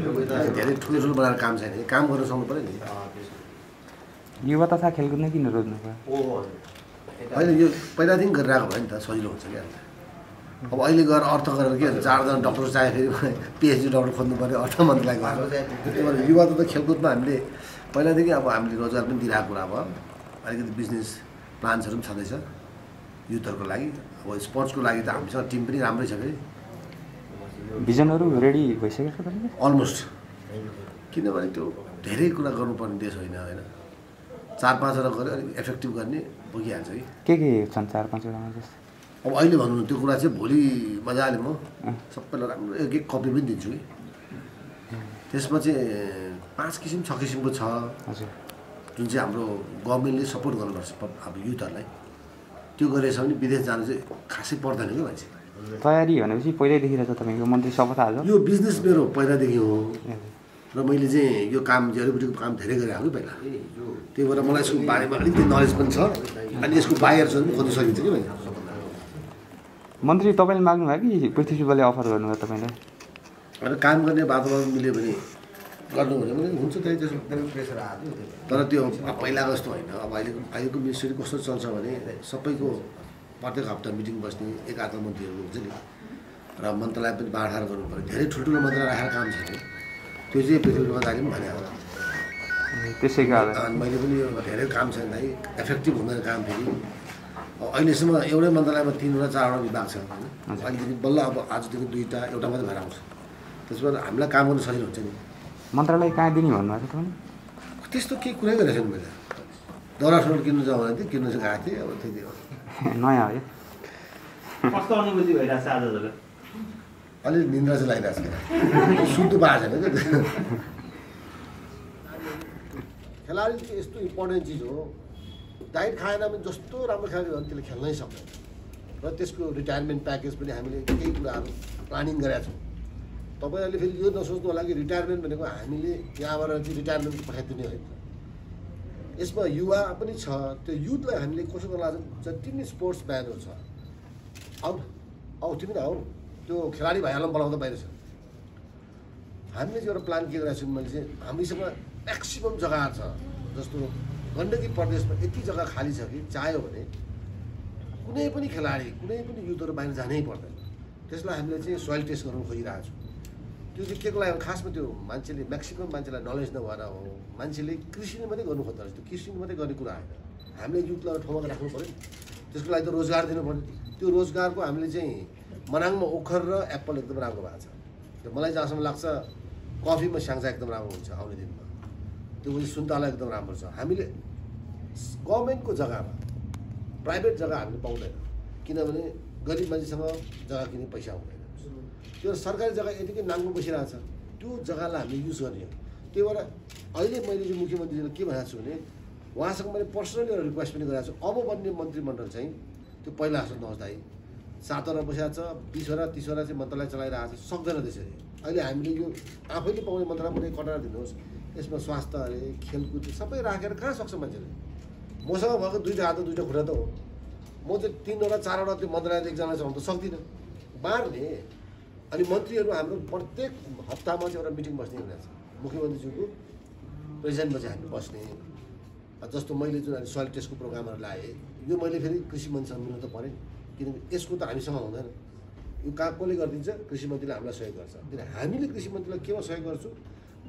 धेरै ठुलो बनाएर काम छैन, काम गर्न सक्नु पऱ्यो नि। युवा तथा खेलकुद नै किन रोज्नु पर्यो? होइन यो पहिलादेखि गरिरहेको भयो नि त, सजिलो हुन्छ क्या। अब अहिले गएर अर्थ गरेर के भन्छ, 4 जना डक्टर चाहियो, फेरि पिएचडी डक्टर खोज्नु पऱ्यो, अर्थ मन्त्रालय गएर। त्यही भएर युवा त खेलकुदमा हामीले पहिलादेखि अब हामीले रोजगार पनि दिइरहेको कुरा भयो। अलिकति बिजनेस प्लान्सहरू पनि छँदैछ युथहरूको लागि। अब स्पोर्ट्सको लागि त हामीसँग टिम पनि राम्रै छ फेरि। भिजनहरू रेडी भइसकेको छ तपाईँको? अलमोस्ट, किनभने त्यो धेरै कुरा गर्नुपर्ने देश होइन होइन, 4-5 वटा गऱ्यो अलिक इफेक्टिभ गर्ने पुगिहाल्छ कि। के छन् 4-5 वटामा जस्तो? अब अहिले भन्नु त्यो कुरा चाहिँ भोलि मजाले म सबैलाई राम्रो एक कपी पनि दिन्छु कि। त्यसमा चाहिँ 5 किसिम 6 किसिमको छ हजुर, जुन चाहिँ हाम्रो गभर्मेन्टले सपोर्ट गर्नुपर्छ अब युथहरूलाई। त्यो गरेछ भने विदेश जानु चाहिँ खासै पर्दैन कि मान्छे। तयारी भनेपछि पहिल्यैदेखि रहेछ तपाईँको मन्त्री शपथ हाल्छ? यो बिजनेस मेरो पहिलादेखि हो र मैले चाहिँ यो काम जडीबुटीको काम धेरै गरेँ कि पहिला। त्यही भएर मलाई यसको बारेमा अलिकति नलेज पनि छ अनि यसको बाहिर पनि खोज्न सकिन्छ कि मैले। मन्त्री तपाईँले माग्नुभयो कि पृथ्वीले अफर गर्नुभयो तपाईँलाई? अनि काम गर्ने वातावरण मिल्यो भने गर्नु भने हुन्छ त्यही त्यसो। तर त्यो पहिलाको जस्तो होइन। अब अहिलेको मिनिस्ट्री कस्तो चल्छ भने सबैको प्रत्येक हप्ता मिटिङ बस्ने, एक आधा मन्त्रीहरू हुन्छ नि, र मन्त्रालय पनि बाँडफाँड गर्नु पऱ्यो। धेरै ठुल्ठुलो मन्त्रालय राखेर काम छैन, त्यो चाहिँ पृथ्वीमा जाने पनि भने होला। त्यसैको अनि मैले पनि यो धेरै काम छैन भाइ, इफेक्टिभ हुँदैन काम फेरि। अहिलेसम्म एउटै मन्त्रालयमा 3 वा 4 वटा विभाग छ होइन, अहिलेदेखि बल्ल अब आजदेखि 2टा एउटा मात्रै भएर आउँछ। त्यसबाट हामीलाई काम गर्न सजिलो हुन्छ नि। मन्त्रालय कहाँ दिने भन्नुभएको छ तपाईँले? त्यस्तो केही कुरै गरेको छैन मैले। दौरा सुरुवाल किन्नु जाउँ भने चाहिँ किन्नु चाहिँ गएको थिएँ, अब त्यति हो। नयाँ हो यो? कस्तो अनुभूति भइरहेको छ आजको? अलिक निन्द्रा चाहिँ लागिरहेको छ, शुद्ध पाएको छैन क्या। खेलाडी चाहिँ यस्तो इम्पोर्टेन्ट चिज हो, डाइट खाएन भने जस्तो राम्रो खेलाडी हो भने त्यसले खेल्नै सक्दैन। र त्यसको रिटायरमेन्ट प्याकेज पनि हामीले केही कुराहरू प्लानिङ गरेका छौँ। तपाईँहरूले फेरि यो नसोच्नु होला कि रिटायरमेन्ट भनेको हामीले यहाँबाट चाहिँ रिटायरमेन्ट पठाइदिने होइन। यसमा युवा पनि छ, त्यो युथलाई हामीले कसो गर्न लाग्छ, जति पनि स्पोर्ट्स म्यानहरू छ आऊ तिमी न आऊ, त्यो खेलाडी भाइहरूलाई बोलाउँदा बाहिर छ। हामीले चाहिँ एउटा प्लान के गरेको छौँ, मैले चाहिँ हामीसँग म्याक्सिमम् जग्गाहरू छ। जस्तो गण्डकी प्रदेशमा यति जग्गा खाली छ कि चाह्यो भने कुनै पनि खेलाडी कुनै पनि युथहरू बाहिर जानै पर्दैन। त्यसलाई हामीले चाहिँ सोइल टेस्ट गर्नु खोजिरहेको छौँ। त्यो चाहिँ के को लागि, खासमा त्यो मान्छेले म्याक्सिमम् मान्छेलाई नलेज नभएर हो, मान्छेले कृषि मात्रै गर्नु खोज्दो रहेछ। त्यो कृषि मात्रै गर्ने कुरा होइन, हामीले युथलाई ठाउँमा राख्नु पऱ्यो। त्यसको लागि त रोजगार दिनु पऱ्यो। त्यो रोजगारको हामीले चाहिँ मनाङमा ओखर र एप्पल एकदम राम्रो भएको छ। त्यो मलाई जहाँसम्म लाग्छ कफीमा स्याङ्जा एकदम राम्रो हुन्छ आउने दिनमा। त्यो पनि सुन्तला एकदम राम्रो छ। हामीले गभर्मेन्टको जग्गामा प्राइभेट जग्गा हामीले पाउँदैन, किनभने गरिब मान्छेसँग जग्गा किन्ने पैसा हुँदैन। त्यो सरकारी जग्गा यतिकै नाङ्गो बसिरहेको छ, त्यो जग्गालाई हामीले युज गर्ने हो। त्यही भएर अहिले मैले चाहिँ मुख्यमन्त्रीले के भनेको छु भने उहाँसँग मैले पर्सनली एउटा रिक्वेस्ट पनि गरेको छु, अब बन्ने मन्त्रीमण्डल चाहिँ त्यो पहिला जस्तो नहोस् दाइ। 7 वटा बसेको छ, 20 वटा 30 वटा चाहिँ मन्त्रालय चलाइरहेको छ, सक्दैन त्यसरी। अहिले हामीले यो आफैले पाउने मन्त्रालय पनि कटाएर दिनुहोस्। यसमा स्वास्थ्य अरे खेलकुद सबै राखेर कहाँ सक्छ मान्छेले। मसँग भएको 2टा हात 2टा खुट्टा त हो। म चाहिँ 3 वटा 4 वटा त्यो मन्त्रालयले एकजना चलाउनु त सक्दिनँ, बाँड्ने। अनि मन्त्रीहरू हाम्रो प्रत्येक हप्तामा चाहिँ एउटा मिटिङ बस्ने हुनेछ। मुख्यमन्त्रीज्यूको प्रेसिडेन्टमा चाहिँ हामी बस्ने। जस्तो मैले जुन अहिले सोइल टेस्टको प्रोग्रामहरू लाएँ, यो मैले फेरि कृषि मन्त्रीसँग मिल्नु त पऱ्यो नि, किनभने यसको त हामीसँग हुँदैन। यो कहाँ कसले गरिदिन्छ, कृषि मन्त्रीले हामीलाई सहयोग गर्छ। किन हामीले कृषि मन्त्रीलाई केमा सहयोग गर्छौँ,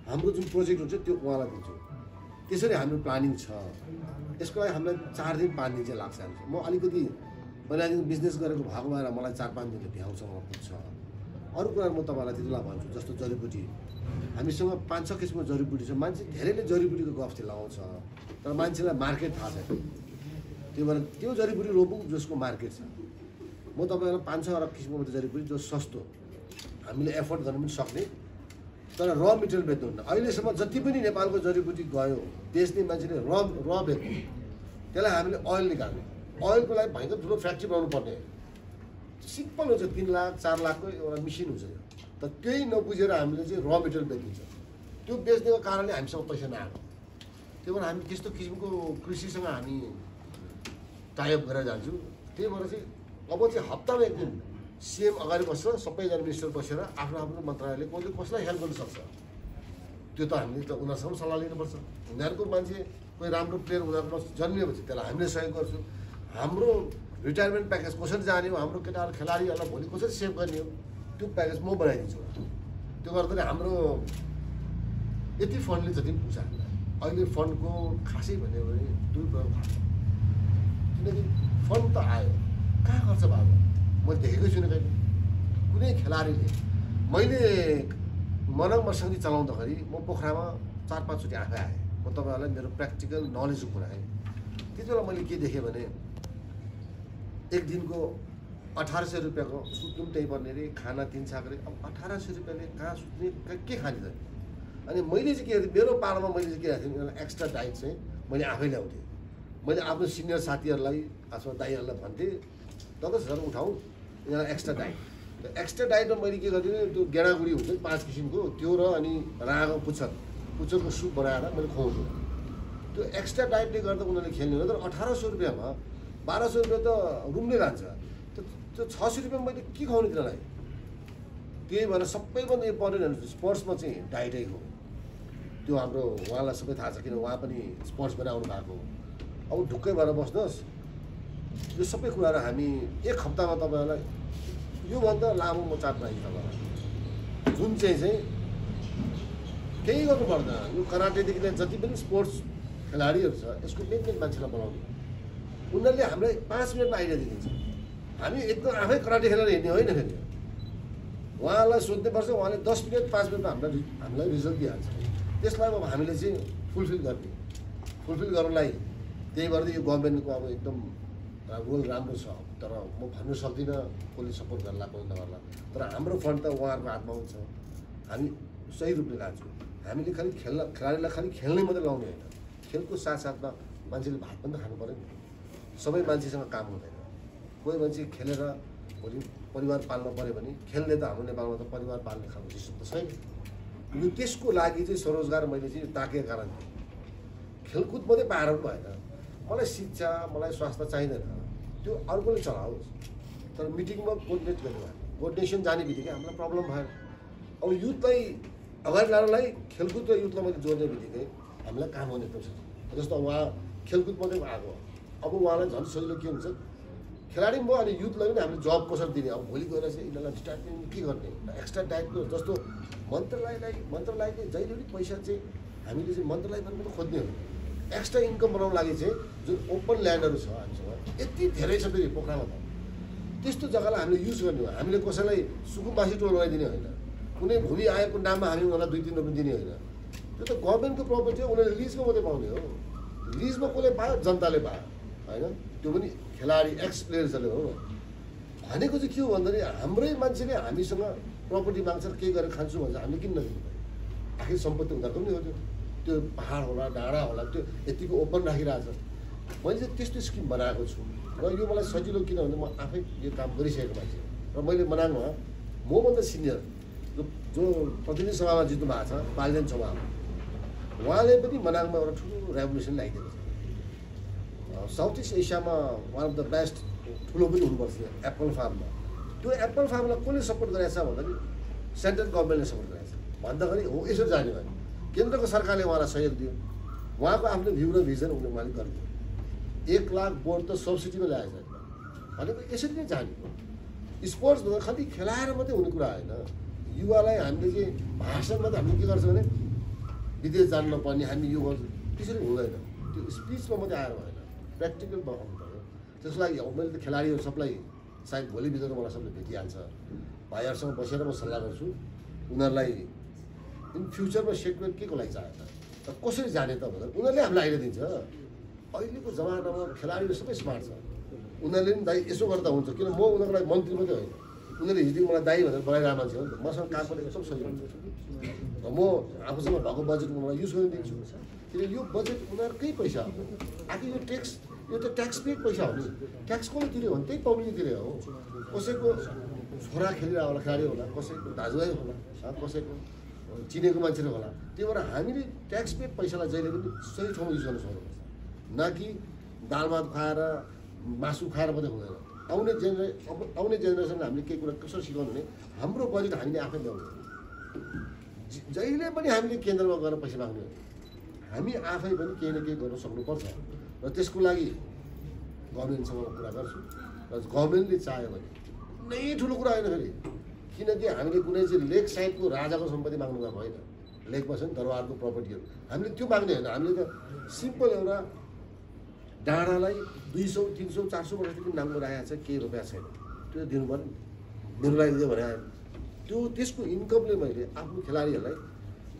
हाम्रो जुन प्रोजेक्ट हुन्छ त्यो उहाँलाई दिन्छौँ। त्यसरी हाम्रो प्लानिङ छ। यसको लागि हामीलाई 4 दिन 5 दिन चाहिँ लाग्छ। म अलिकति पहिलादेखि बिजनेस गरेको भएको भएर मलाई 4-5 दिनले भ्याउँछ पुग्छ। अरू कुरा म तपाईँलाई त्यतिलाई भन्छु, जस्तो जडीबुटी हामीसँग 5-6 किसिमको जडीबुटी छ। मान्छे धेरैले जडीबुटीको गफ लाउँछ, तर मान्छेलाई मार्केट थाहा छैन। त्यही भएर त्यो जडीबुटी रोपौँ जसको मार्केट छ। म तपाईँलाई 5-6 वटा किसिमको जडीबुटी जो सस्तो हामीले एफोर्ड गर्न पनि सक्ने, तर र मेटेरियल बेच्नुहुन्न। अहिलेसम्म जति पनि नेपालको जडीबुटी गयो बेच्ने मान्छेले र बेच्नु, त्यसलाई हामीले ओइल निकाल्ने। ओइलको लागि भयङ्कर ठुलो फ्याक्ट्री बनाउनु पर्ने। सिम्पल हुन्छ, 3 लाख 4 लाखको एउटा मेसिन हुन्छ यो। तर त्यही नबुझेर हामीले चाहिँ र मेटेरियल बेचिन्छ। त्यो बेच्नेको कारणले हामीसँग पैसा नआएको। त्यही भएर हामी त्यस्तो किसिमको कृषिसँग हामी टाइअप गरेर जान्छौँ। त्यही भएर चाहिँ अब चाहिँ हप्तामा 1 दिन सिएम अगाडि बस्छ, सबैजना मिनिस्टर बसेर आफ्नो आफ्नो मन्त्रालयले कसले कसलाई हेल्प गर्न सक्छ त्यो त हामीले त उनीहरूसँग सल्लाह लिनुपर्छ। उनीहरूको मान्छे कोही राम्रो प्लेयर उनीहरूमा जन्मिएपछि त्यसलाई हामीले सहयोग गर्छौँ। हाम्रो रिटायरमेन्ट प्याकेज कसरी जाने हो, हाम्रो केटाहरू खेलाडीहरूलाई भोलि कसरी सेभ गर्ने हो, त्यो प्याकेज म बनाइदिन्छु। त्यो गर्दाखेरि हाम्रो यति फन्डले जति पनि पुग्छ हामीलाई। अहिले फन्डको खासै भन्यो भने दुरुपयोग भएको छ। किनकि फन्ड त आयो, कहाँ खर्च भएको मैले देखेकै छुइनँ कहिले। कुनै खेलाडीले मैले मनङ मर्सँगै चलाउँदाखेरि म पोखरामा 4-5 चोटि आफै आएँ। म तपाईँहरूलाई मेरो प्र्याक्टिकल नलेजको कुरा है। त्यति बेला मैले के देखेँ भने एक दिनको 1800 रुपियाँको सुत्नु पनि त्यही पर्ने अरे, खाना 3 छाक अरे। अब 1800 रुपियाँले कहाँ सुत्ने, के खाने त? अनि मैले चाहिँ के गरेँ, मेरो पालामा मैले चाहिँ के राखेको थिएँ, एक्स्ट्रा डाइट चाहिँ मैले आफै ल्याउँथेँ। मैले आफ्नो सिनियर साथीहरूलाई अथवा दाइहरूलाई भन्थेँ, 10,000 उठाउँ यिनीहरूलाई एक्स्ट्रा डाइट। त्यो एक्स्ट्रा डाइटमा मैले के गर्थेँ, त्यो गेडागुडी हुन्छ 5 किसिमको, त्यो र अनि राँगो पुच्छरको सुप बनाएर मैले खुवाउँथेँ। त्यो एक्स्ट्रा डाइटले गर्दा उनीहरूले खेल्ने हो। तर 1800 रुपियाँमा 1200 रुपियाँ त रुमले लान्छ। त्यो 600 रुपियाँ मैले के खुवाउने तिनीहरूलाई? त्यही भएर सबैभन्दा इम्पोर्टेन्ट स्पोर्ट्समा चाहिँ डाइटै हो। त्यो हाम्रो उहाँलाई सबै थाहा छ, किन उहाँ पनि स्पोर्ट्सबाट आउनु भएको। अब ढुक्कै भएर बस्नुहोस्। यो सबै कुराहरू हामी एक हप्तामा तपाईँहरूलाई योभन्दा लामो म चार्ट बनाइदिएँ तपाईँलाई, जुन चाहिँ केही गर्नु पर्दैन। यो कराटेदेखि लिएर जति पनि स्पोर्ट्स खेलाडीहरू छ यसको मेन मान्छेलाई बनाउने। उनीहरूले हामीलाई 5 मिनटमा आइडिया दिइदिन्छ। हामी एकदम आफै कराटे खेलेर हिँड्ने होइन फेरि। उहाँलाई सोध्नुपर्छ, उहाँले 10 मिनट 5 मिनटमा हामीलाई रिजल्ट दिइहाल्छ। त्यसलाई अब हामीले चाहिँ फुलफिल गर्नलाई त्यही भएर यो गभर्मेन्टको अब एकदम रोल राम्रो छ। तर म भन्नु सक्दिनँ कसले सपोर्ट गर्ला कसले नगर्ला। तर हाम्रो फन्ड त उहाँहरूको हातमा हुन्छ। हामी सही रूपले लान्छौँ। हामीले खालि खेलाडीलाई खालि खेल्नै मात्रै लाउने होइन, खेलको साथसाथमा मान्छेले भात पनि त खानु पऱ्यो नि। सबै मान्छेसँग काम हुँदैन। कोही मान्छे खेलेर भोलि परिवार पाल्न पऱ्यो भने खेल्ने त हाम्रो नेपालमा त परिवार पाल्ने खालको सिस्टम त छैन। यो त्यसको लागि चाहिँ स्वरोजगार मैले चाहिँ ताकेको कारण खेलकुद मात्रै पाएर पनि भएन। मलाई शिक्षा, मलाई स्वास्थ्य चाहिँदैन, त्यो अर्कोले चलाओस्। तर मिटिङमा कोर्डिनेट गर्नु भयो, कोर्डिनेसन जाने बित्तिकै हामीलाई प्रब्लम भयो। अब युथलाई अगाडि लानलाई खेलकुद र युथलाई मैले जोड्ने बित्तिकै हामीलाई काम हुने एकदम छ। जस्तो उहाँ खेलकुद मात्रै आएको, अब उहाँलाई झन् सजिलो के हुन्छ, खेलाडी भयो अनि युथलाई पनि हामीले जब कसरी दिने। अब भोलि गएर चाहिँ यिनीहरूलाई रिटायरमेन्ट के गर्ने, एक्स्ट्रा डाइटको जस्तो मन्त्रालयले जहिले पनि पैसा चाहिँ हामीले चाहिँ मन्त्रालयबाट पनि खोज्ने हो। एक्स्ट्रा इन्कम बनाउनु लागि चाहिँ जुन ओपन ल्यान्डहरू छ हामीसँग यति धेरै छ फेरि पोखरामा त, त्यस्तो जग्गालाई हामीले युज गर्ने हो। हामीले कसैलाई सुकुम्बासी टोल बनाइदिने होइन, कुनै भूमि आएको नाममा हामी उनीहरूलाई 2-3 रुपियाँ दिने होइन। त्यो त गभर्मेन्टको प्रपर्टी हो, उनीहरूले लिजमा मात्रै पाउने हो। लिजमा कसले पायो, जनताले पायो होइन। त्यो पनि खेलाडी एक्स प्लेयर्सहरूले हो। भनेको चाहिँ के हो भन्दाखेरि हाम्रै मान्छेले हामीसँग प्रपर्टी माग्छ, केही गरेर खान्छु भन्छ, हामीले किन नदिनु पऱ्यो? आखिर सम्पत्ति उनीहरूको पनि हो। त्यो पहाड होला, डाँडा होला, त्यो यतिको ओपन राखिरहेको छ। मैले चाहिँ त्यस्तो स्किम बनाएको छु र यो मलाई सजिलो किनभने म आफै यो काम गरिसकेको मान्छे र मैले मनाङमा मभन्दा सिनियर जो प्रतिनिधि सभामा जित्नु भएको छ, पाल्देन सभामा, उहाँले पनि मनाङमा एउटा ठुलो रेभोल्युसन ल्याइदिएको छ। साउथ इस्ट एसियामा वान अफ द बेस्ट ठुलो पनि हुनुपर्छ एप्पल फार्ममा। त्यो एप्पल फार्मलाई कसले सपोर्ट गरेको छ भन्दाखेरि सेन्ट्रल गभर्मेन्टले सपोर्ट गरेको छ। भन्दाखेरि हो यसरी जाने भयो। केन्द्रको सरकारले उहाँलाई सहयोग दियो, उहाँको आफ्नो भ्यू र भिजन उहाँले गरिदियो। 1 लाख बोर्ड त सब्सिडीमा ल्याएछ भनेको यसरी नै जाने हो। स्पोर्ट्स भन्दा खालि खेलाएर मात्रै हुने कुरा होइन। युवालाई हामीले चाहिँ भाषणमा त हामीले के गर्छ भने विदेश जानु नपर्ने, हामी यो गर्छौँ, त्यसरी हुँदैन। त्यो स्पिचमा मात्रै आएर भएन, प्र्याक्टिकल बनाउनु पऱ्यो। त्यसको लागि मैले त खेलाडीहरू सबलाई सायद भोलि भित्र मलाई सबले भेटिहाल्छ। भाइहरूसँग बसेर म सल्लाह गर्छु, उनीहरूलाई इन फ्युचरमा सेटमेन्ट के को लागि चाहियो त, कसरी जाने त भनेर उनीहरूले हामीलाई आइडिया दिन्छ। अहिलेको जमानामा खेलाडीहरू सबै स्मार्ट छ। उनीहरूले पनि दाइ यसो गर्दा हुन्छ, किन म उनीहरूको लागि मन्त्री मात्रै होइन, उनीहरूले हिजो मलाई दाइ भनेर बोलाइरहेको मान्छे हो नि त। मसँग काम पनि एकदम सजिलो हुन्छ र म आफूसँग भएको बजेट मलाई युज गर्न दिन्छु। किनकि यो बजेट उनीहरूकै पैसा हो। आखिर यो त ट्याक्स पेड पैसा हो नि। ट्याक्स कसले तिर्यो भने त्यही पब्लिकले तिर्यो हो। कसैको छोरा खेलिरहेको होला, खेलाडी होला, कसैको दाजुभाइ होला, कसैको चिनेको मान्छेहरू होला। त्यही भएर हामीले ट्याक्स पेड पैसालाई जहिले पनि सही ठाउँमा युज गर्न सक्नुपर्छ, न कि दाल भात खाएर मासु खाएर मात्रै हुँदैन। आउने जेनेरेसनलाई हामीले केही कुरा कसरी सिकाउनु भने हाम्रो बजेट हामीले आफै ल्याउनु, जहिले पनि हामीले केन्द्रमा गएर पैसा माग्ने हो हामी आफै पनि केही न केही गर्न सक्नुपर्छ र त्यसको लागि गभर्मेन्टसँग कुरा गर्छु र गभर्मेन्टले चाह्यो भने नै ठुलो कुरा होइन फेरि किनकि हामीले कुनै चाहिँ लेक साइडको राजाको सम्पत्ति माग्नु गएको होइन लेकमा छ नि दरबारको प्रपर्टीहरू हामीले त्यो माग्ने होइन हामीले त सिम्पल एउटा डाँडालाई 200, 300, 400 वर्षदेखि नाङ्गो राखेको छ केही रुपियाँ छैन त्यो दिनु पर्यो मेरो लागि दियो भने आयो त्यो त्यसको इन्कमले मैले आफ्नो खेलाडीहरूलाई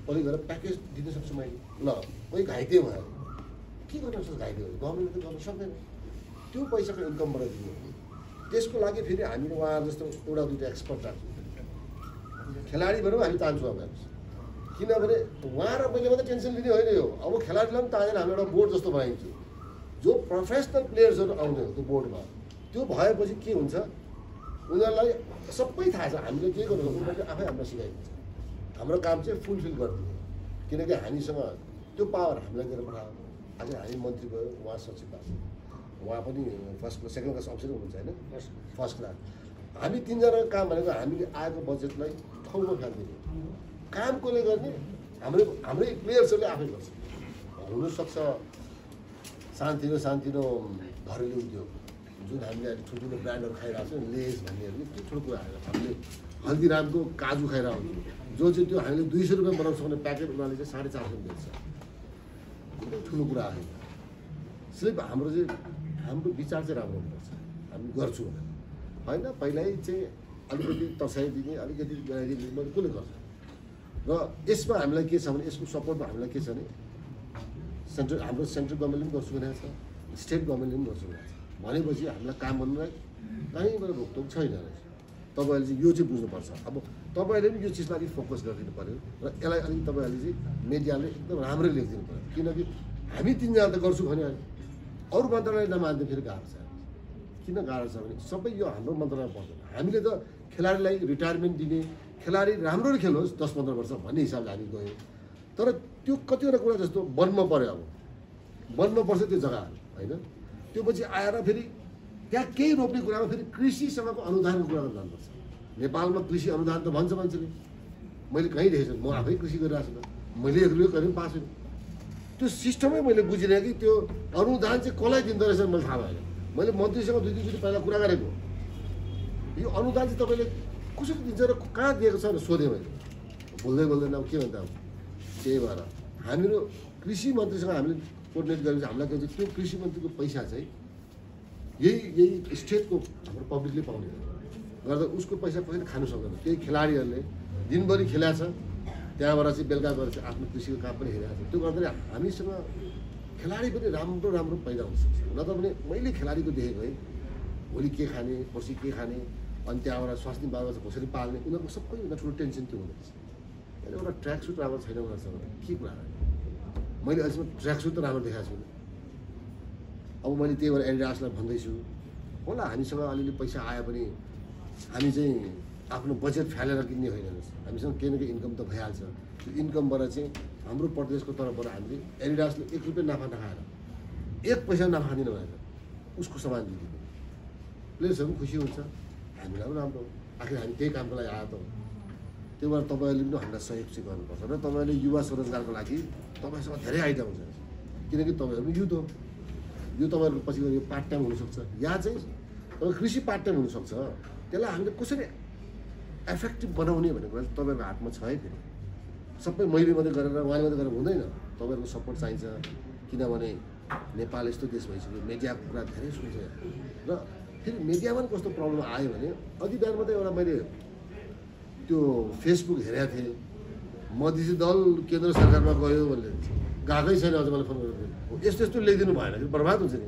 पछि गएर प्याकेज दिन सक्छु मैले ल कोही घाइते भयो के गर्न सक्छ घाइते भयो गभर्मेन्टले त गर्न सक्दैन त्यो पैसाको इन्कमबाट दिनु त्यसको लागि फेरि हामीले उहाँहरू जस्तो एउटा दुईवटा एक्सपर्ट राख्छौँ खेलाडी भनौँ हामी तान्छौँ अब किनभने उहाँ र मैले मात्रै टेन्सन लिने होइन यो अब खेलाडीलाई पनि तानेर हामी एउटा बोर्ड जस्तो बनाइन्छौँ जो प्रोफेसनल प्लेयर्सहरू आउने हो त्यो बोर्डमा त्यो भएपछि के हुन्छ उनीहरूलाई सबै थाहा छ हामीले के गर्नु उनीहरूले आफै हामीलाई सिकाइदिन्छ हाम्रो काम चाहिँ फुलफिल गरिदिनु किनकि हामीसँग त्यो पावर हामीलाई दिएर पठायो आज हामी मन्त्री भयो उहाँ सचिव भएको उहाँ पनि first class second class officer हुनुहुन्छ होइन फर्स्ट क्लास हामी तिनजनाको काम भनेको हामीले आएको बजेटलाई ठाउँमा फ्याँक्दिने काम कसले गर्ने हाम्रै प्लेयर्सहरूले आफै गर्छ हुनसक्छ सानोतिनो घरेलु उद्योग जुन हामीले अहिले ठुल्ठुलो ब्रान्डहरू खाइरहेको छौँ लेज भन्नेहरू के ठुलो कुरा आएर हामीले हल्दीरामको काजु खाइरहेको हुन्छौँ जो चाहिँ त्यो हामीले 200 रुपियाँ बनाउन सक्ने प्याकेट उनीहरूले चाहिँ 450 बेच्छ एकदम ठुलो कुरा आयो सिर्फ हाम्रो विचार चाहिँ राम्रो हुनुपर्छ हामी गर्छौँ होइन पहिल्यै चाहिँ अलिकति तर्साइदिने अलिकति बनाइदिने मैले कसले गर्छ र यसमा हामीलाई के छ भने यसको सपोर्टमा हामीलाई के छ भने हाम्रो सेन्ट्रल गभर्मेन्टले पनि गर्छु भनेको छ स्टेट गभर्मेन्टले पनि गर्छु भनेको छ भनेपछि हामीलाई काम गर्नुलाई कहीँबाट रोकटोक छैन रहेछ तपाईँहरूले चाहिँ यो चाहिँ बुझ्नुपर्छ अब तपाईँहरूले पनि यो चिजमा अलिक फोकस गरिदिनु पऱ्यो र यसलाई अलिक तपाईँहरूले चाहिँ मिडियाले एकदम राम्रै लेखिदिनु पऱ्यो किनकि हामी तिनजना त गर्छु भने अरू मन्त्रालय नमान्दा फेरि गाह्रो छ किन गाह्रो छ भने सबै यो हाम्रो मन्त्रालयमा पर्दैन हामीले त खेलाडीलाई रिटायरमेन्ट दिने खेलाडी राम्ररी खेलोस् 10-15 वर्ष भन्ने हिसाबले हामी गयौँ तर त्यो कतिवटा कुरा जस्तो वनमा पऱ्यो अब वनमा पर्छ त्यो जग्गाहरू होइन त्यो पछि आएर फेरि त्यहाँ केही रोप्ने कुरामा फेरि कृषिसँगको अनुदानको कुरा जानुपर्छ नेपालमा कृषि अनुदान त भन्छ मान्छेले मैले कहीँ देखेको छु म आफै कृषि गरिरहेको छु मैले 1 रुपियाँ कहिले पाएको छैन त्यो सिस्टमै मैले बुझिनँ कि त्यो अनुदान चाहिँ कसलाई दिँदो रहेछ मैले थाहा भएन मैले मन्त्रीसँग 2 दिन पहिला कुरा गरेको यो अनुदान चाहिँ तपाईँले कसरी दिन्छ र कहाँ दिएको छ भनेर सोधेँ मैले बोल्दैन अब के भन्दा अब त्यही भएर हामीहरू कृषि मन्त्रीसँग हामीले कोर्डिनेट गरेपछि हामीलाई के भन्छ त्यो कृषि मन्त्रीको पैसा चाहिँ यही स्टेटको हाम्रो पब्लिकले पाउने गर्दा उसको पैसा कसैले खानु सक्दैन त्यही खेलाडीहरूले दिनभरि खेलाएको छ त्यहाँबाट चाहिँ बेलुका गएर चाहिँ आफ्नो कृषिको काम पनि हेरेको छ त्यो गर्दाखेरि हामीसँग खेलाडी पनि राम्रो पैदा हुनसक्छ नत्र भने मैले खेलाडीको देखेको है भोलि के खाने पर्सि के खाने अनि त्यहाँबाट स्वास्थ्य बालबच्चा कसरी पाल्ने उनीहरूको सबैभन्दा ठुलो टेन्सन त्यो हुँदैछ एउटा ट्र्याक सुट राम्रो छैन उनीहरूसँग के कुरा मैले अहिलेसम्म ट्र्याक सुट त राम्रो देखाएको छु अब मैले त्यही भएर एडिडासलाई भन्दैछु होला हामीसँग अलिअलि पैसा आयो भने हामी चाहिँ आफ्नो बजेट फालेर किन्ने होइन हामीसँग केही न केही इन्कम त भइहाल्छ त्यो इन्कमबाट चाहिँ हाम्रो प्रदेशको तर्फबाट हामीले एडिडासले 1 रुपियाँ नाफा नखाएर 1 पैसा नाफा दिनु भएन उसको सामान दिनु प्लेयर्सहरू पनि खुसी हुन्छ हामीलाई पनि राम्रो आखिर हामी त्यही कामको लागि आयो त त्यही भएर तपाईँहरूले पनि हामीलाई सहयोग चाहिँ गर्नुपर्छ र तपाईँले युवा स्वरोजगारको लागि तपाईँसँग धेरै आइडिया हुन्छ किनकि तपाईँहरू युथ हो यो तपाईँहरूको पछि यो पार्ट टाइम हुनसक्छ या चाहिँ तपाईँ कृषि पार्ट टाइम हुनसक्छ त्यसलाई हामीले कसरी एफेक्टिभ बनाउने भन्ने कुरा तपाईँहरूको हातमा छ है फेरि सबै मैले मात्रै गरेर उहाँले मात्रै गरेर हुँदैन तपाईँहरूको सपोर्ट चाहिन्छ किनभने नेपाल यस्तो देश भइसक्यो मिडियाको कुरा धेरै सुन्छ र फेरि मिडियामा पनि कस्तो प्रब्लम आयो भने अघि बिहान मात्रै एउटा मैले त्यो फेसबुक हेरेको थिएँ मधेसी दल केन्द्र सरकारमा गयो भनेर गएकै छैन अझ मलाई फोन गरेर यस्तो लेखिदिनु भएन कि बर्बाद हुन्छ नि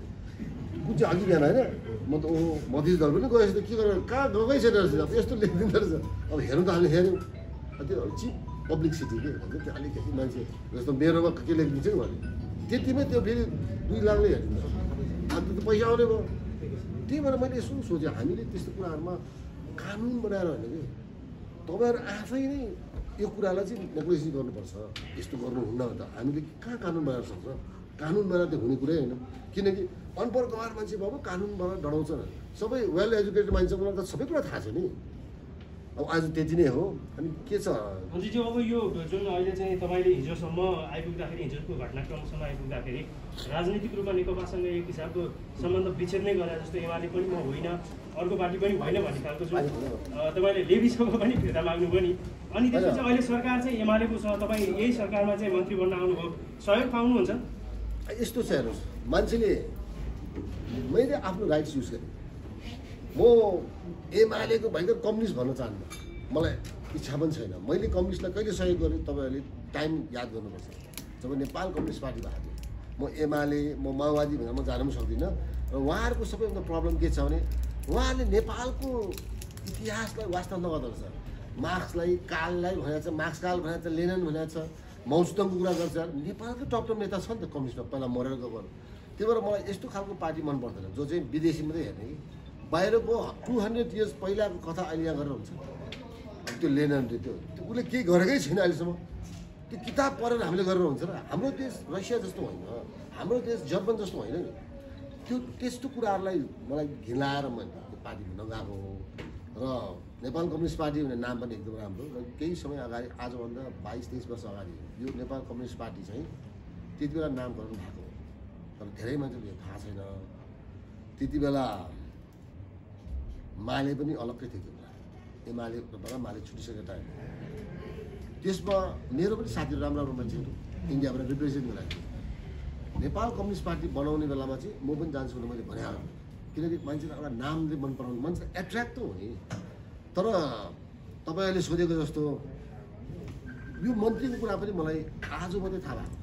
कुन चाहिँ अघि बिहान होइन म त मधेसी दल पनि गएछ त के गरेर कहाँ गएकै छैन रहेछ अब यस्तो लेखिदिँदो रहेछ अब हेर्नु त हामीले हेऱ्यौँ त्यो चिप पब्लिसिटी के भन्छ त्यो अलिकति मान्छे जस्तो मेरोमा के लेखिदिन्छ नि भने त्यतिमै त्यो फेरि 2 लाखले हेरिदिन्छ अन्त त पैसा आउने भयो त्यही भएर मैले यसो सोचेँ हामीले त्यस्तो कुराहरूमा कानुन बनाएर होइन कि तपाईँहरू आफै नै यो कुरालाई चाहिँ नेग्लेक्ट गर्नुपर्छ यस्तो गर्नुहुन्न त हामीले कहाँ कानुन बनाएर सक्छ कानुन बनाएर त हुने कुरै होइन किनकि अनपढ गवार मान्छे भयो कानुनबाट डराउँछ सबै वेल एजुकेटेड मान्छेको त सबै कुरा थाहा छ नि अब आज त्यति नै हो। अनि के छ मन्त्रीज्यू, अब यो जुन अहिले चाहिँ तपाईँले हिजोसम्म आइपुग्दाखेरि, हिजोको घटनाक्रमसम्म आइपुग्दाखेरि राजनीतिक रूपमा नेकपासँग एक हिसाबको सम्बन्ध विच्छेद नै गरे जस्तो एमाले पनि म होइन, अर्को पार्टी पनि होइन भन्ने खालको जुन तपाईँले लेबीसँग पनि फिर्ता माग्नुभयो नि, अनि त्यसपछि अहिले सरकार चाहिँ एमालेको छ, तपाईँ यही सरकारमा चाहिँ मन्त्री बन्न आउनुभयो, सहयोग पाउनुहुन्छ? यस्तो छ हेर्नुहोस्, मान्छेले मैले आफ्नो राइट्स युज गरेँ। म एमालेको भयङ्कर कम्युनिस्ट भन्न चाहन्न, मलाई इच्छा पनि छैन। मैले कम्युनिस्टलाई कहिले सहयोग गरेँ तपाईँहरूले टाइम याद गर्नुपर्छ। जब नेपाल कम्युनिस्ट पार्टी भएको थियो, म एमाले, म माओवादी भनेर म जान पनि सक्दिनँ। र उहाँहरूको सबैभन्दा प्रब्लम के छ भने उहाँहरूले नेपालको इतिहासलाई वास्ता नगर्दो रहेछ। मार्क्सलाई काललाई भनेको छ, मार्क्स काल भनेको छ, लेनिन भनेको छ, माओत्सेतुङको कुरा गर्छ। नेपालको टप नेता छ नि त कम्युनिस्टमा, पहिला मरेर गएको। त्यही भएर मलाई यस्तो खालको पार्टी मन पर्दैन जो चाहिँ विदेशी मात्रै हेर्ने कि बाहिरको 200 इयर्स पहिलाको कथा अहिले यहाँ गरेर हुन्छ। त्यो लेनिनले त्यो उसले केही गरेकै छैन अहिलेसम्म। त्यो किताब पढेर हामीले गरेर हुन्छ र? हाम्रो देश रसिया जस्तो होइन, हाम्रो देश जर्मन जस्तो होइन नि। त्यो त्यस्तो कुराहरूलाई मलाई घिलाएर मैले त्यो पार्टीमा नगएको हो। र नेपाल कम्युनिस्ट पार्टी भन्ने नाम पनि एकदम राम्रो। र केही समय अगाडि, आजभन्दा 22-23 वर्ष अगाडि यो नेपाल कम्युनिस्ट पार्टी चाहिँ त्यति बेला नामकरण भएको हो। तर धेरै मान्छेले थाहा छैन। त्यति बेला माले पनि अलग्गै थियो। त्यो बेला एमालेबाट माले छुटिसकेको टाइम। त्यसमा मेरो पनि साथीहरू राम्रो राम्रो मान्छेहरू इन्डियाबाट रिप्रेजेन्ट गरेको थियो। नेपाल कम्युनिस्ट पार्टी बनाउने बेलामा चाहिँ म पनि जान्छु भने मैले भने किनकि मान्छेले एउटा नामले मन पराउनु, मान्छे एट्र्याक्ट त हो नि। तर तपाईँहरूले सोधेको जस्तो यो मन्त्रीको कुरा पनि मलाई आज मात्रै थाहा भएको।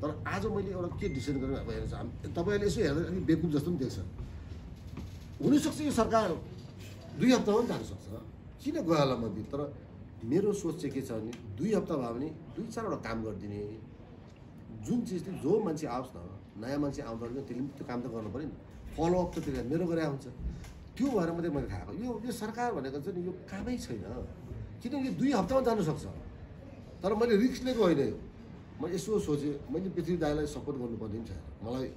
तर आज मैले एउटा के डिसिजन गरेँ अब हेर्नुहोस्, तपाईँहरूले यसो हेर्दा अलिक बेकुब जस्तो पनि देख्छ। हुनसक्छ यो सरकार 2 हप्तामा पनि जान सक्छ, किन गयो होला मन्त्री। तर मेरो सोच चाहिँ के छ भने 2 हप्ता भयो भने 2-4वटा काम गरिदिने। जुन चिजले जो मान्छे आओस् न, नयाँ मान्छे आउँदा त्यसले त्यो काम त गर्नु पऱ्यो नि। फलोअप त त्यसले मेरो गरे हुन्छ। त्यो भएर मात्रै मैले थाहा यो सरकार भनेको चाहिँ नि यो कामै छैन। किनकि 2 हप्तामा जानु सक्छ। तर मैले रिस्क लिएको होइन यो। म यसो सोचेँ, मैले पृथ्वी दाइलाई सपोर्ट गर्नुपर्ने पनि छैन। मलाई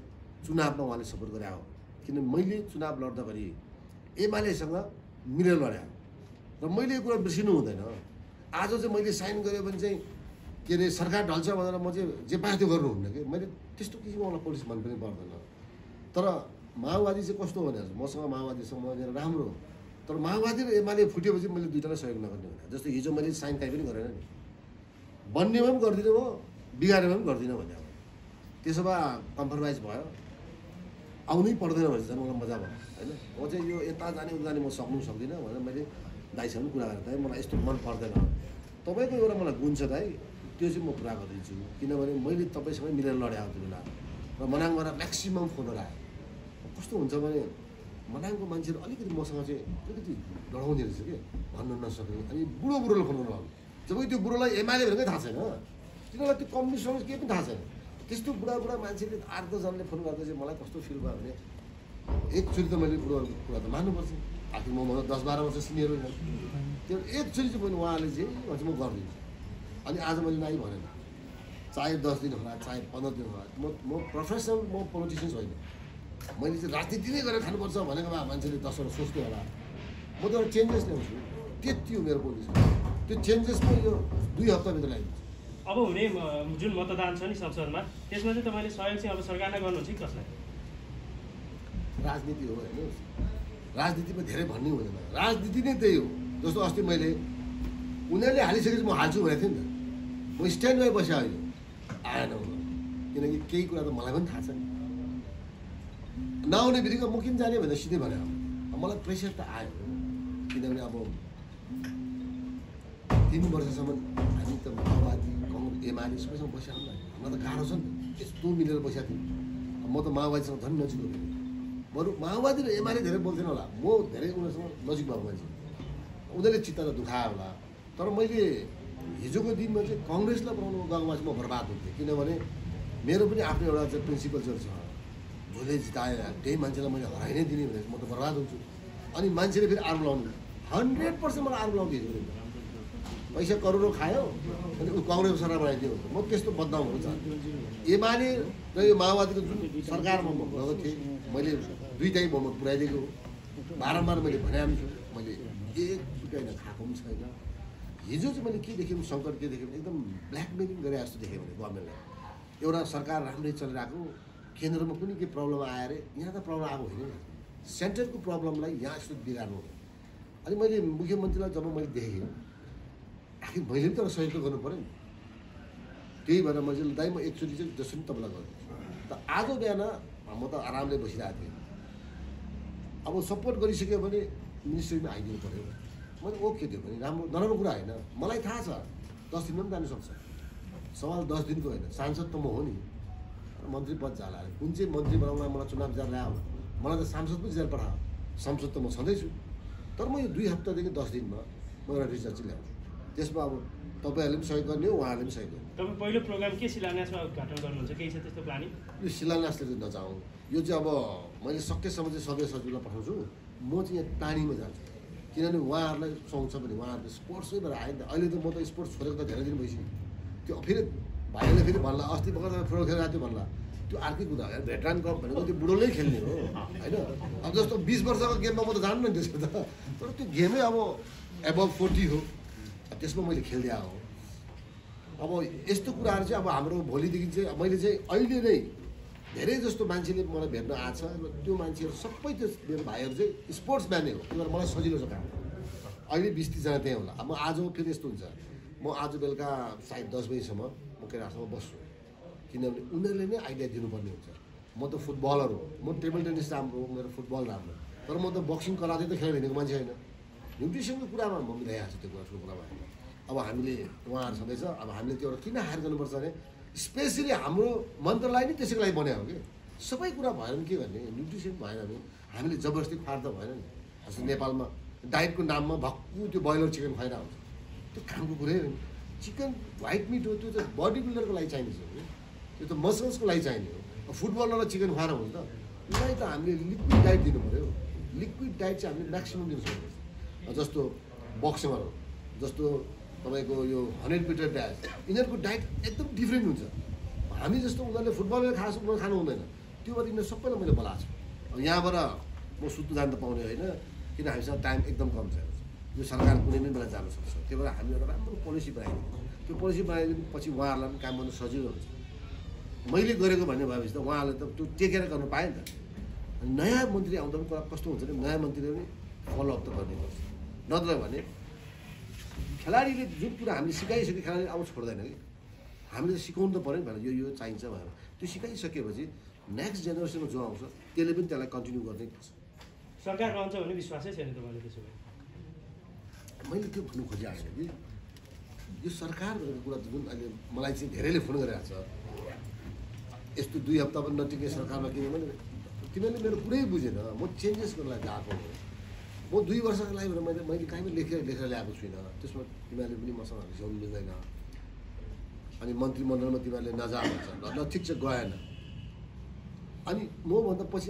चुनावमा उहाँले सपोर्ट गरे हो, किन मैले चुनाव लड्दाखेरि एमालेसँग मिलेर लड्या र मैले यो कुरा बिर्सिनु हुँदैन। आज चाहिँ मैले साइन गरेँ भने चाहिँ के अरे सरकार ढल्छ भनेर म चाहिँ जे पाए त्यो गर्नुहुन्न कि। मैले त्यस्तो किसिमको मलाई पोलिटिक्स मन पनि पर्दैन। तर माओवादी चाहिँ कस्तो भने मसँग माओवादीसँग मेरो राम्रो। तर माओवादी र एमाले फुटेपछि मैले दुईटालाई सहयोग नगर्ने भने जस्तो हिजो मैले साइन काहीँ पनि गरेन नि। बन्नेमा पनि गर्दिनँ म, बिगारेमा पनि गर्दिनँ भने अब त्यसो भए कम्प्रोमाइज भयो। आउनै पर्दैन भने चाहिँ मलाई मजा भयो होइन। म चाहिँ यो यता जाने उता जाने म सक्नु सक्दिनँ भनेर मैले दाइसँग कुरा गरेँ। दाइ मलाई यस्तो मन पर्दैन, तपाईँको एउटा मलाई गुण छ दाइ, त्यो चाहिँ म पुरा गरिदिन्छु। किनभने मैले तपाईँसँग मिलेर लड्या त्यो बेला र मनाङबाट म्याक्सिमम् फोनहरू आयो। कस्तो हुन्छ भने मनाङको मान्छेहरू अलिकति मसँग चाहिँ अलिकति लडाउँदो रहेछ कि भन्नु नसक्ने। अनि बुढोलाई फोन गर्नु जब त्यो बुढोलाई एमाले भनेकै थाहा छैन, तिनीहरूलाई त्यो कम्युनिस्टसँग केही पनि थाहा छैन। त्यस्तो बुढा मान्छेले 8-10 जनाले फोन गर्दा चाहिँ मलाई कस्तो फिल भयो भने एकचोटि त मैले बुढोहरूको कुरा त मान्नुपर्छ। आखिर म 10-12 वर्ष सिनियर होइन। त्यो एकचोटि चाहिँ मैले उहाँले चाहिँ म गरिदिन्छु। अनि आज मैले नाइ भनेन, चाहे 10 दिन होला, चाहे 15 दिन होला। म प्रोफेसनल, म पोलिटिसियन होइन। मैले चाहिँ राजनीति नै गरेर खानुपर्छ भनेको भए मान्छेले 10 वर्ष सोच्थ्यो होला। म त एउटा चेन्जेस ल्याउँछु, त्यति हो मेरो पोलिसी। त्यो चेन्जेसमा यो 2 हप्ताभित्र ल्याइदिन्छु। अब हुने जुन मतदान छ नि संसदमा, त्यसमा चाहिँ तपाईँले सहयोग चाहिँ अब सरकारलाई गर्नुहुन्छ कि कसलाई? राजनीति हो हेर्नुहोस्, राजनीतिमा धेरै भन्ने हुँदैन। राजनीति नै त्यही हो। जस्तो अस्ति मैले उनीहरूले हालिसकेपछि म हाल्छु भनेको थिएँ नि त। म स्ट्यान्डमै बसेँ अहिले आएन, किनकि केही कुरा त मलाई पनि थाहा छ नि। नआउने बित्तिकै म किन जाने भनेर सिधै भने मलाई प्रेसर त आयो। किनभने अब 3 वर्षसम्म हामी त माओवादी कङ्ग्रेस एमाले सबैसँग बसेको नि, हामीलाई त गाह्रो छ नि त। यस्तो मिलेर बसेको थिएँ। म त माओवादीसँग झन् नजिक हो। बरु माओवादी र एमाले धेरै बोल्थेन होला, म धेरै उनीहरूसँग नजिक भएको मान्छे। उनीहरूले चित्त त दुखायो होला। तर मैले हिजोको दिनमा चाहिँ कङ्ग्रेसलाई बनाउनु गएकोमा चाहिँ म बर्बाद हुन्थेँ। किनभने मेरो पनि आफ्नो एउटा चाहिँ प्रिन्सिपल चाहिँ छ, जसले जिताएर त्यही मान्छेलाई मैले हराइ नै दिने भने म त बर्बाद हुन्छु। अनि मान्छेले फेरि आरोप लाउनु 100% मलाई आरोप लाउँथ्यो। हिजो पैसा करोडौँ खायो अनि कङ्ग्रेसको सरकार बनाइदियो। म त्यस्तो बदनाम हुनु चाहन्छु। एमाले र यो माओवादीको जुन सरकारमा म गएको थिएँ, मैले 2 टाइम बहुमत पुऱ्याइदिएको हो। बारम्बार मैले भने मैले सिकाइन खाएको पनि छैन। हिजो चाहिँ मैले के देखेँ सङ्कट के देखेँ एकदम ब्ल्याकमेलिङ गरे जस्तो देखेँ भने गभर्मेन्टलाई एउटा सरकार राम्रै चलिरहेको केन्द्रमा कुनै के प्रब्लम आयो अरे यहाँ त प्रब्लम आएको होइन नि सेन्ट्रलको प्रब्लमलाई यहाँ यस्तो बिगार्नु हो। अनि मैले मुख्यमन्त्रीलाई जब मैले देखेँ आखिर मैले पनि त सहयोग गर्नु पऱ्यो नि त्यही भएर मैले दाइ म एकचोटि चाहिँ जसरी पनि तपाईँलाई गर्छु त आज बिहान म त आरामले बसिरहेको थिएँ अब सपोर्ट गरिसक्यो भने मिनिस्ट्रीमा आइदिनु पऱ्यो मैले ओके त्यो पनि राम्रो नराम्रो कुरा होइन मलाई थाहा छ 10 दिनमा पनि जानु सक्छ सवाल 10 दिनको होइन सांसद त म हो नि मन्त्री पद जाला कुन चाहिँ मन्त्री बनाउन मलाई चुनाव जिताएर ल्याऊ मलाई त सांसद पनि जिताएर पठाऊ सांसद त म छँदैछु तर म यो 2 हप्तादेखि 10 दिनमा म एउटा रिसर्च ल्याउँछु त्यसमा अब तपाईँहरूले पनि सहयोग गर्ने हो उहाँहरूले पनि सहयोग गर्ने। तपाईँ पहिलो प्रोग्राम के शिलान्यासमा उद्घाटन गर्नुहुन्छ केही छ त्यस्तो प्लानिङ? यो शिलान्यासले चाहिँ नजाउँ यो चाहिँ अब मैले सकेसम्म चाहिँ सबै सचिवलाई पठाउँछु म चाहिँ यहाँ प्लानिङमा जान्छु किनभने उहाँहरूलाई सुहाउँछ भने उहाँहरूले स्पोर्ट्सै भएर आयो नि त अहिले त म त स्पोर्ट्स छोडेको त धेरै दिन भइसक्यो त्यो फेरि भाइले फेरि भन्ला अस्ति भर्खर फुटबल खेलेर आएको थियो भन्ला त्यो अर्कै कुरा हो भेटरान कप भनेको त्यो बुढोले खेल्ने हो होइन अब जस्तो 20 वर्षको गेममा म त जान्नु नि त्यसको त तर त्यो गेमै अब एबभ 40 हो त्यसमा मैले खेल्दै आएको हो। अब यस्तो कुराहरू चाहिँ अब हाम्रो भोलिदेखि चाहिँ मैले चाहिँ अहिले नै धेरै जस्तो मान्छेले मलाई भेट्न आएको छ र त्यो मान्छेहरू सबै त्यो मेरो भाइहरू चाहिँ स्पोर्ट्स म्यानै हो किनभने मलाई सजिलो छ काम अहिले 20-30 जना त्यहीँ होला। अब म आज फेरि यस्तो हुन्छ म आज बेलुका सायद 10 बजीसम्म म केटाहरूसँग बस्छु किनभने उनीहरूले नै आइडिया दिनुपर्ने हुन्छ। म त फुटबलर हो म टेबल टेनिस राम्रो हो मेरो फुटबल राम्रो तर म त बक्सिङ कराते त खेलेर हिँडेको मान्छे होइन न्युट्रिसनको कुरामा म मिलाइरहेको छु त्यो कुरामा। अब हामीले उहाँहरू छँदैछ अब हामीले त्यो किन हायर गर्नुपर्छ भने स्पेसली हाम्रो मन्त्रालय नै त्यसैको लागि बनाएको हो कि सबै कुरा भएर पनि के गर्ने न्युट्रिसन भएन भने हामीले जबरजस्ती खुवाएर त भएन नि। जस्तो नेपालमा डाइटको नाममा भक्कु त्यो ब्रोइलर चिकन खुवाइरहेको हुन्छ त्यो कामको कुरै हो। चिकन व्हाइट मिट हो त्यो चाहिँ बडी बिल्डरको लागि चाहिने हो त्यो त मसल्सको लागि चाहिने हो। अब फुटबलरलाई चिकन खुवाएर हुन्छ त उसलाई त हामीले लिक्विड डाइट दिनु पऱ्यो। लिक्विड डाइट चाहिँ हामीले म्याक्सिमम् दिनु सक्नुपर्छ। जस्तो बक्सर हो जस्तो तपाईँको यो 100 मिटर डाइट यिनीहरूको डाइट एकदम डिफ्रेन्ट हुन्छ। हामी जस्तो उनीहरूले फुटबलले खास उनीहरू खानु हुँदैन त्यो भएर यिनीहरू सबैलाई मैले बोलाएको छु। अब यहाँबाट म सुत्नु जान त पाउने होइन किन हामीसँग टाइम एकदम कम छ यो सरकार कुनै पनि बेला जान सक्छ त्यही भएर हामी एउटा राम्रो पोलिसी बनाइदिनु त्यो पोलिसी बनाइदिएपछि उहाँहरूलाई पनि काम गर्नु सजिलो हुन्छ। मैले गरेको भन्ने भएपछि त उहाँहरूले त त्यो टेकेर गर्नु पाएँ नि त। नयाँ मन्त्री आउँदा पनि कुरा कस्तो हुन्छ भने नयाँ मन्त्रीले पनि फलोअप त गर्ने गर्छ नत्र भने खेलाडीले जुन कुरा हामीले सिकाइसक्यो खेलाडी अब छोड्दैन कि हामीले सिकाउनु त पऱ्यो नि भनेर यो चाहिन्छ भनेर त्यो सिकाइसकेपछि नेक्स्ट जेनेरेसनमा जो आउँछ त्यसले पनि त्यसलाई कन्टिन्यू गर्नै पर्छ। सरकार रहन्छ भन्ने विश्वासै छैन तपाईँले त्यसो भए? मैले त्यो भन्नु खोजिआएको कि यो सरकार भनेको कुरा जुन अहिले मलाई चाहिँ धेरैले फोन गरिरहेको छ यस्तो 2 हप्ता पनि नटिके सरकारमा किनभने तिमीहरूले मेरो कुरै बुझेन म चेन्जेस गर्न लागि आएको हो। म 2 वर्षको लागि भनेर मैले कहीँ पनि लेखेर ल्याएको छुइनँ त्यसमा तिमीहरूले पनि मसँग रिसाउनु मिल्दैन अनि मन्त्रीमण्डलमा तिमीहरूले नजा भन्छ ल ठिक छ गएन अनि मभन्दा पछि